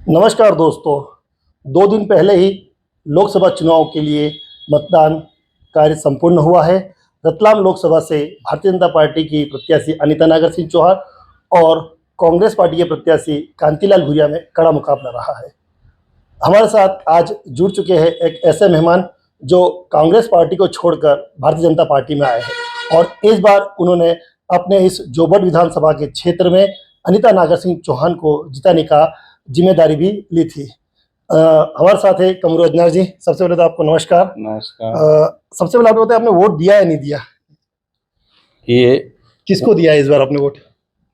नमस्कार दोस्तों। 2 दिन पहले ही लोकसभा चुनाव के लिए मतदान कार्य संपूर्ण हुआ है। रतलाम लोकसभा से भारतीय जनता पार्टी की प्रत्याशी अनीता नागर सिंह चौहान और कांग्रेस पार्टी के प्रत्याशी कांतिलाल भूरिया में कड़ा मुकाबला रहा है। हमारे साथ आज जुड़ चुके हैं एक ऐसे मेहमान जो कांग्रेस पार्टी को छोड़कर भारतीय जनता पार्टी में आए हैं और इस बार उन्होंने अपने इस जोबट विधानसभा के क्षेत्र में अनीता नागर सिंह चौहान को जिताने का जिम्मेदारी भी ली थी। हमारे साथ है कमरू अजनार जी। सबसे पहले तो आपको नमस्कार। नमस्कार। सबसे पहले आपने बताया आपने वोट दिया या नहीं दिया? ये किसको दिया है इस बार आपने वोट?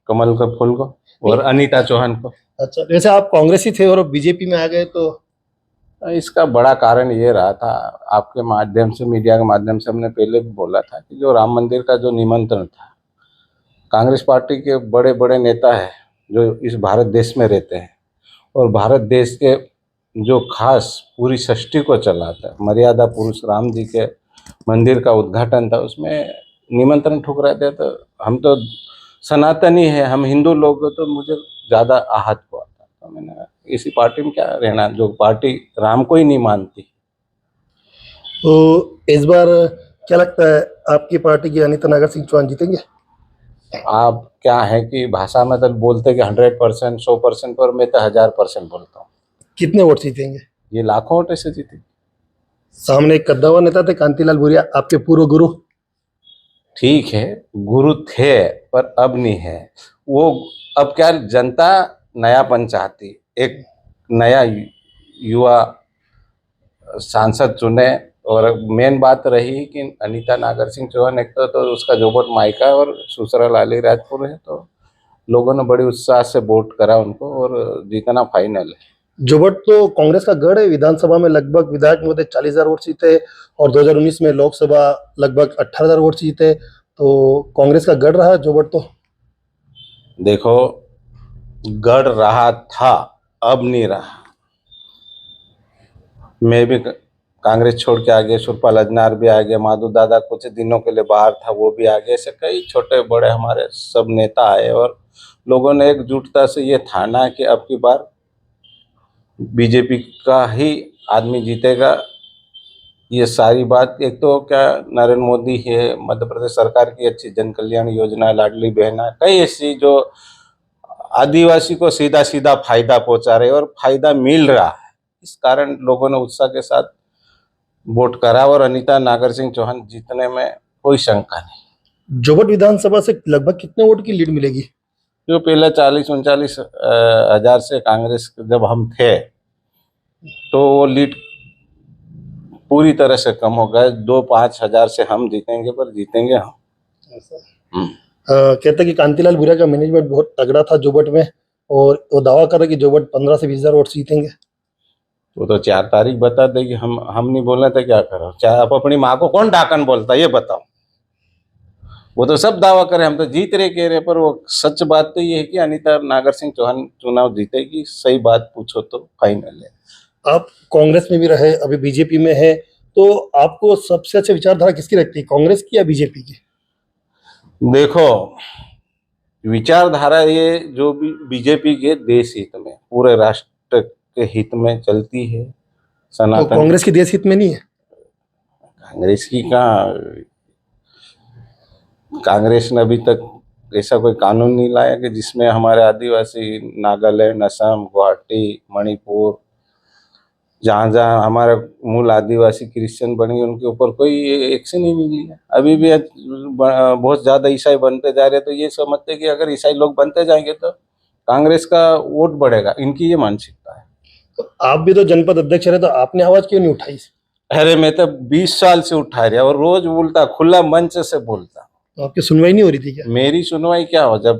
कमल का फूल को और अनीता चौहान को। अच्छा, जैसे आप कांग्रेसी थे और बीजेपी में आ गए तो इसका बड़ा कारण ये रहा था, आपके माध्यम से, मीडिया के माध्यम से हमने पहले भी बोला था कि जो राम मंदिर का जो निमंत्रण था, कांग्रेस पार्टी के बड़े बड़े नेता है जो इस भारत देश में रहते हैं और भारत देश के जो खास पूरी सृष्टि को चलाता है, मर्यादा पुरुष राम जी के मंदिर का उद्घाटन था, उसमें निमंत्रण ठुकरा दिया। तो हम तो सनातनी है, हम हिंदू लोग, तो मुझे ज़्यादा आहत हुआ था। तो मैंने इसी पार्टी में क्या रहना, जो पार्टी राम को ही नहीं मानती। तो इस बार क्या लगता है आपकी पार्टी की अनीता नागर सिंह चौहान जीतेंगे? आप क्या है कि भाषा में तो बोलते कि 100%, 100%, पर मैं तो 1000% बोलता हूँ। कितने वोट जीतेंगे? ये लाखों वोट से जीती। सामने एक कद्दावर नेता थे कांतिलाल भूरिया, आपके पूर्व गुरु। ठीक है, गुरु थे पर अब नहीं है वो। अब क्या, जनता नयापन चाहती, एक नया युवा सांसद चुने। और मेन बात रही कि अनीता नागर सिंह चौहान, एक तो उसका जोबट मायका और ससुराल अलीराजपुर है, तो लोगों ने बड़ी उत्साह से वोट करा उनको और जीतना फाइनल है। जोबट तो कांग्रेस का गढ़ है। विधानसभा में लगभग विधायक महोदय 40,000 वोट जीते और 2019 में लोकसभा लगभग 18,000 वोट जीते, तो कांग्रेस का गढ़ रहा जोबट। तो देखो, गढ़ रहा था, अब नहीं रहा। मैं भी कांग्रेस छोड़ के आ गया, सुरपाल अजनार भी आ गया, माधु दादा कुछ दिनों के लिए बाहर था, वो भी आ गया। ऐसे कई छोटे बड़े हमारे सब नेता आए और लोगों ने एकजुटता से ये ठाना कि अब की बार बीजेपी का ही आदमी जीतेगा। ये सारी बात, एक तो क्या नरेंद्र मोदी है, मध्य प्रदेश सरकार की अच्छी जन कल्याण योजना, लाडली बहना, कई ऐसी जो आदिवासी को सीधा सीधा फायदा पहुंचा रहे और फायदा मिल रहा है। इस कारण लोगों ने उत्साह के साथ वोट करा और अनीता नागर सिंह चौहान जीतने में कोई शंका नहीं। जोबट विधानसभा से लगभग कितने वोट की लीड मिलेगी? जो पहले 40-39 हजार से कांग्रेस जब हम थे, तो वो लीड पूरी तरह से कम हो गए। 2-5 हजार से हम जीतेंगे, पर जीतेंगे हम। कहते कि कांतिलाल भूरिया का मैनेजमेंट बहुत तगड़ा था जोबट में और वो दावा कर रहे कि जोबट 15 से 20,000 वोट जीतेंगे। वो तो 4 तारीख बता देगी। हम नहीं बोलना था, क्या करो? चाहे आप अपनी माँ को कौन डाकन बोलता है, ये बताओ। वो तो सब दावा करे, हम तो जीत रहे कह रहे, पर वो सच बात तो ये है कि अनीता नागर सिंह चौहान चुनाव जीतेगी। सही बात पूछो तो फाइनल है। आप कांग्रेस में भी रहे, अभी बीजेपी में है, तो आपको सबसे अच्छी विचारधारा किसकी लगती है, कांग्रेस की या बीजेपी की? देखो, विचारधारा ये जो भी बीजेपी के देश हित में, पूरे राष्ट्र के हित में चलती है। तो सनातन कांग्रेस की देश हित में नहीं है? कांग्रेस की कहाँ, कांग्रेस ने अभी तक ऐसा कोई कानून नहीं लाया कि जिसमें हमारे आदिवासी, नागालैंड, असम, गुवाहाटी, मणिपुर, जहाँ जहाँ हमारे मूल आदिवासी क्रिश्चियन बने, उनके ऊपर कोई एक्शन ही नहीं लिया। अभी भी बहुत ज़्यादा ईसाई बनते जा रहे, तो ये समझते हैं कि अगर ईसाई लोग बनते जाएंगे तो कांग्रेस का वोट बढ़ेगा। इनकी ये मानसिकता है। तो आप भी तो जनपद अध्यक्ष रहे, तो आपने आवाज क्यों नहीं उठाई? अरे मैं तो 20 साल से उठा रहा और रोज बोलता, खुला मंच से बोलता। तो आपकी सुनवाई नहीं हो रही थी क्या? मेरी सुनवाई क्या हो, जब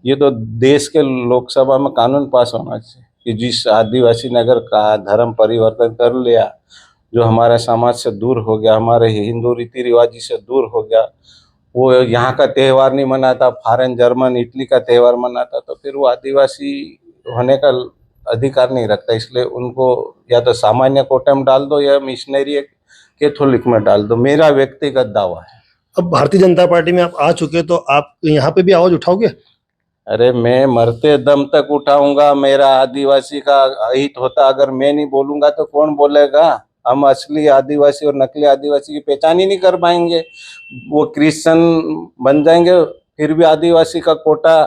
ये तो देश के लोकसभा में कानून पास होना चाहिए कि जिस आदिवासी नगर का धर्म परिवर्तन कर लिया, जो हमारे समाज से दूर हो गया, हमारे हिंदू रीति रिवाजी से दूर हो गया, वो यहाँ का त्यौहार नहीं मनाता, फॉरेन, जर्मन, इटली का त्यौहार मनाता, तो फिर वो आदिवासी होने का अधिकार नहीं रखता। इसलिए उनको या तो सामान्य कोटे में डाल दो या मिशनरी कैथोलिक में डाल दो। मेरा व्यक्तिगत दावा है। अब भारतीय जनता पार्टी में आप आ चुके, तो आप यहाँ पे भी आवाज उठाओगे? अरे मैं मरते दम तक उठाऊंगा, मेरा आदिवासी का हित होता, अगर मैं नहीं बोलूंगा तो कौन बोलेगा। हम असली आदिवासी और नकली आदिवासी की पहचान ही नहीं कर पाएंगे। वो क्रिश्चियन बन जाएंगे, फिर भी आदिवासी का कोटा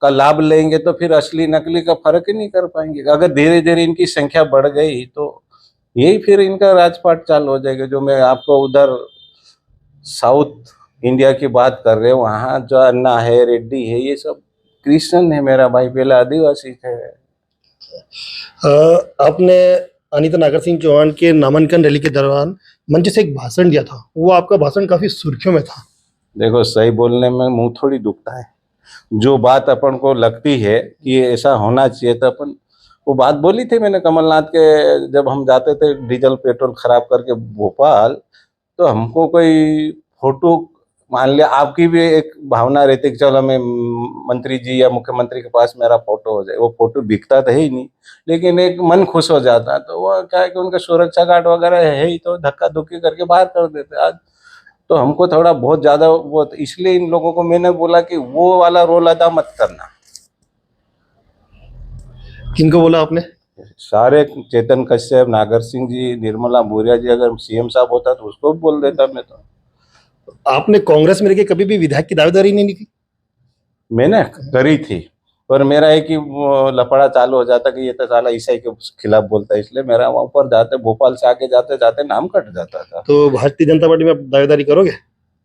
का लाभ लेंगे, तो फिर असली नकली का फर्क ही नहीं कर पाएंगे। अगर धीरे धीरे इनकी संख्या बढ़ गई तो यही फिर इनका राजपाट चालू हो जाएगा। जो मैं आपको उधर साउथ इंडिया की बात कर रहे हो, वहाँ जो अन्ना है, रेड्डी है, ये सब क्रिश्चियन है। मेरा भाई पहले आदिवासी थे। आपने अनीता नागर सिंह चौहान के नामांकन रैली के दौरान मंच से एक भाषण दिया था, वो आपका भाषण काफी सुर्खियों में था। देखो, सही बोलने में मुंह थोड़ी दुखता है। जो बात अपन को लगती है कि ये ऐसा होना चाहिए, तो अपन वो बात बोली थी मैंने कमलनाथ के। जब हम जाते थे डीजल पेट्रोल खराब करके भोपाल, तो हमको कोई फोटो, मान लिया आपकी भी एक भावना रहती कि चलो मैं मंत्री जी या मुख्यमंत्री के पास मेरा फोटो हो जाए। वो फोटो बिकता तो है ही नहीं, लेकिन एक मन खुश हो जाता। तो वो क्या है कि उनका सुरक्षा गार्ड वगैरह है ही, तो धक्का धुक्की करके बाहर कर देते। आज तो हमको थोड़ा बहुत ज्यादा वो, तो इसलिए इन लोगों को मैंने बोला कि वो वाला रोल अदा मत करना। किनको बोला आपने? सारे, चेतन कश्यप, नागर सिंह जी, निर्मला भूरिया जी, अगर सीएम साहब होता तो उसको भी बोल देता मैं तो। आपने कांग्रेस में रह के कभी भी विधायक की दावेदारी नहीं की? मैंने करी थी, पर मेरा है कि वो लफड़ा चालू हो जाता कि ये तो साला ईसाई के खिलाफ बोलता है, इसलिए मेरा वहां पर जाते, भोपाल से आगे जाते जाते नाम कट जाता था। तो भारतीय जनता पार्टी में आप दावेदारी करोगे?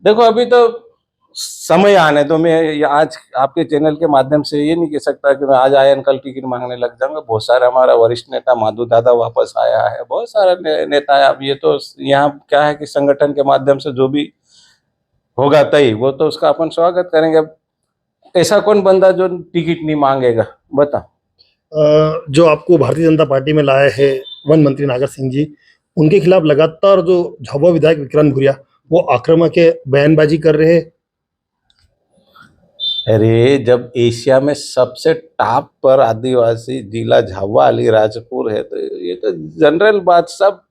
देखो, अभी तो समय आने तो मैं आज आपके चैनल के माध्यम से ये नहीं कह सकता कि मैं आज आया कल टिकट मांगने लग जाऊंगा। बहुत सारा हमारा वरिष्ठ नेता माधु दादा वापस आया है, बहुत सारा नेता है। अब ये तो यहाँ क्या है कि संगठन के माध्यम से जो भी होगा तय, वो तो उसका अपन स्वागत करेंगे। अब ऐसा कौन बंदा जो टिकट नहीं मांगेगा, बता। जो आपको भारतीय जनता पार्टी में लाए हैं वन मंत्री नागर सिंह जी, उनके खिलाफ लगातार जो झाबुआ विधायक विक्रांत भूरिया वो आक्रामक है, बयानबाजी कर रहे हैं। अरे, जब एशिया में सबसे टॉप पर आदिवासी जिला झाबुआ अलीराजपुर है, तो ये तो जनरल बात। सब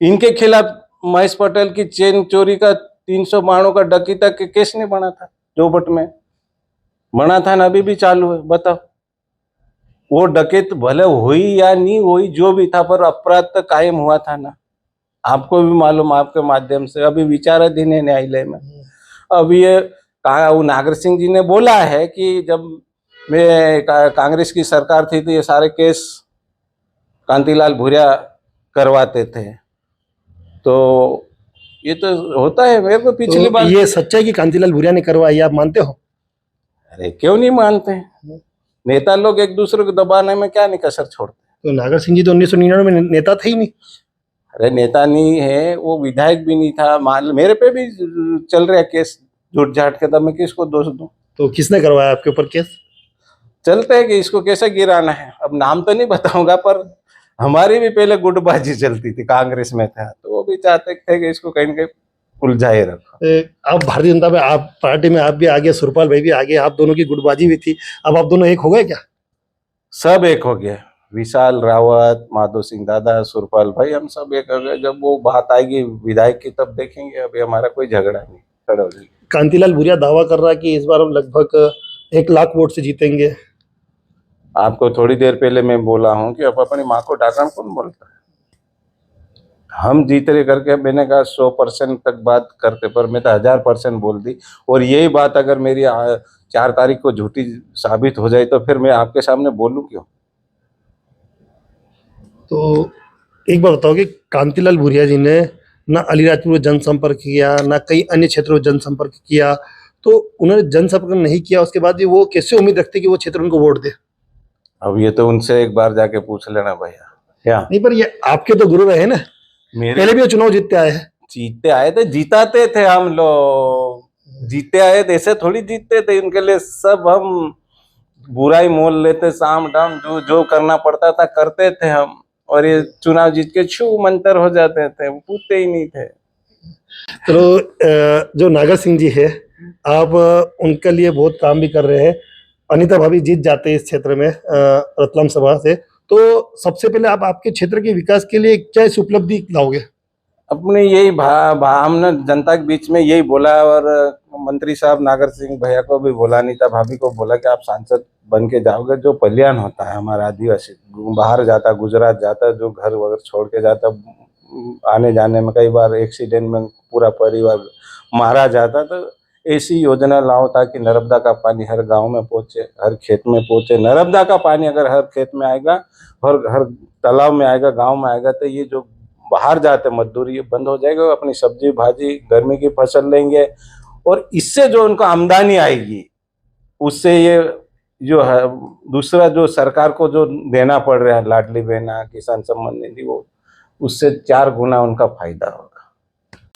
इनके खिलाफ महेश पटेल की चेन चोरी का 300 बाणों का डकैती के केस नहीं बना था, जोबट में बना था ना, अभी भी चालू है। बताओ, वो डकैत भले हुई या नहीं हुई, जो भी था, पर अपराध तो कायम हुआ था ना। आपको भी मालूम, आपके माध्यम से अभी विचाराधीन है न्यायालय में। अब ये कहा, वो नागर सिंह जी ने बोला है कि जब मैं कांग्रेस की सरकार थी तो ये सारे केस कांतिलाल भूरिया करवाते थे। तो ये तो होता है। मेरे को पिछली तो बार, ये सच्चाई कि कांतिलाल भूरिया ने करवाई, आप मानते हो? अरे क्यों नहीं मानते हैं? नेता लोग एक दूसरे को दबाने में क्या नहीं कसर छोड़ते। तो नागर सिंह जी तो 1999 में नेता थे ही नहीं। अरे नेता नहीं है, वो विधायक भी नहीं था। मान मेरे पे भी चल रहा है केस झूठ झाट के, तब मैं किसको दोष दूं? तो किसने करवाया आपके ऊपर केस? चलते है कि इसको कैसे गिराना है। अब नाम तो नहीं बताऊंगा, पर हमारी भी पहले गुटबाजी चलती थी, कांग्रेस में था, तो वो भी चाहते थे कि इसको कहीं ना कहीं उलझाए रखो। आप भारतीय जनता में, आप पार्टी में आप भी आगे, सुरपाल भाई भी आगे, आप दोनों की गुटबाजी भी थी, अब आप दोनों एक हो गए क्या? सब एक हो गया। विशाल रावत, माधो सिंह दादा, सुरपाल भाई, हम सब एक हो गए। जब वो बात आएगी विधायक की तब देखेंगे। अभी हमारा कोई झगड़ा नहीं, खड़ा हो जाएगी। कांतिलाल भूरिया दावा कर रहा है कि इस बार हम लगभग 1 लाख वोट से जीतेंगे। आपको थोड़ी देर पहले मैं बोला हूं कि अब अपनी माँ को डाकण कौन बोलता है। हम जीत रहे करके मैंने कहा 100% तक बात करते, पर मैं तो 1000% बोल दी। और यही बात अगर मेरी 4 तारीख को झूठी साबित हो जाए तो फिर मैं आपके सामने बोलूं क्यों? तो एक बात बताओ कि कांतिलाल भूरिया जी ने ना अलीराजपुर में जनसंपर्क किया, ना कई अन्य क्षेत्रों में जनसंपर्क किया, तो उन्होंने जनसंपर्क नहीं किया, उसके बाद भी वो कैसे उम्मीद रखते कि वो क्षेत्र उनको वोट दे? अब ये तो उनसे एक बार जाके पूछ लेना भैया। क्या नहीं, पर ये आपके तो गुरु रहे ना, मेरे पहले भी वो चुनाव जीतते आए हैं। जीतते आए थे, जिताते थे हम लोग। जीते आए थे, ऐसे थोड़ी जीतते थे। इनके लिए सब हम बुराई मोल लेते, साम दाम जो जो करना पड़ता था करते थे हम। और ये चुनाव जीत के छू मंतर हो जाते थे, वो पूछते ही नहीं थे। तो जो नागर सिंह जी है, आप उनके लिए बहुत काम भी कर रहे हैं। अनीता भाभी जीत जाते हैं इस क्षेत्र में रतलाम सभा से, तो सबसे पहले आप आपके क्षेत्र के विकास के लिए क्या इस उपलब्धि लाओगे? अपने यही हमने जनता के बीच में यही बोला। और मंत्री साहब नागर सिंह भैया को भी बोला, अनीता भाभी को बोला कि आप सांसद बन के जाओगे। जो पलायन होता है हमारा आदिवासी बाहर जाता, गुजरात जाता, जो घर वगैरह छोड़ के जाता, आने जाने में कई बार एक्सीडेंट में पूरा परिवार मारा जाता, तो ऐसी योजना लाओ ताकि नर्मदा का पानी हर गांव में पहुंचे, हर खेत में पहुंचे। नर्मदा का पानी अगर हर खेत में आएगा, हर हर तालाब में आएगा, गांव में आएगा, तो ये जो बाहर जाते मजदूरी ये बंद हो जाएगा। वो अपनी सब्जी भाजी गर्मी की फसल लेंगे और इससे जो उनको आमदनी आएगी उससे ये जो है दूसरा जो सरकार को जो देना पड़ रहा है लाडली बहना, किसान सम्मान निधि, वो उससे 4 गुना उनका फायदा होगा।